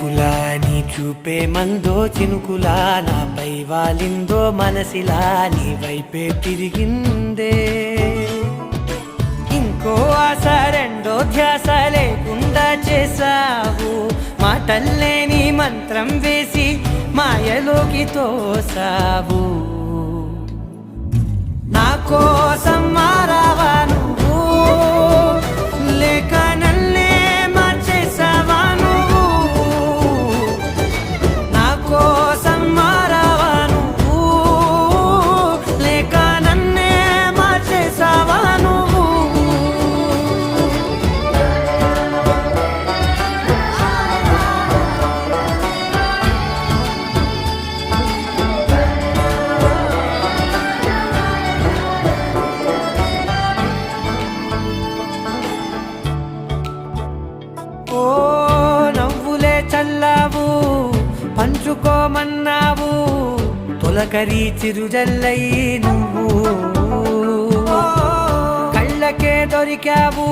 చూపులా నీ చూపే మందో చినుకులా నాపై వాలిందో మనసిలా నీ వైపే తిరిగిందే ఇంకో ఆశ రెండో ధ్యాస లేకుండా చేసావు మాటల్లే నీ మంత్రం వేసి మాయలోకి తోసావు నా కోసం మారావా నువ్వు లేక నన్నే మార్చేసావా నువ్వు నా కోసం మారావా నువ్వు లేక నన్నే మార్చేసావా నువ్వు ఓ నవ్వులే చల్లావు పంచుకోమన్నావు తొలకరి చిరుజల్లై నువ్వు కళ్ళకే దొరికావు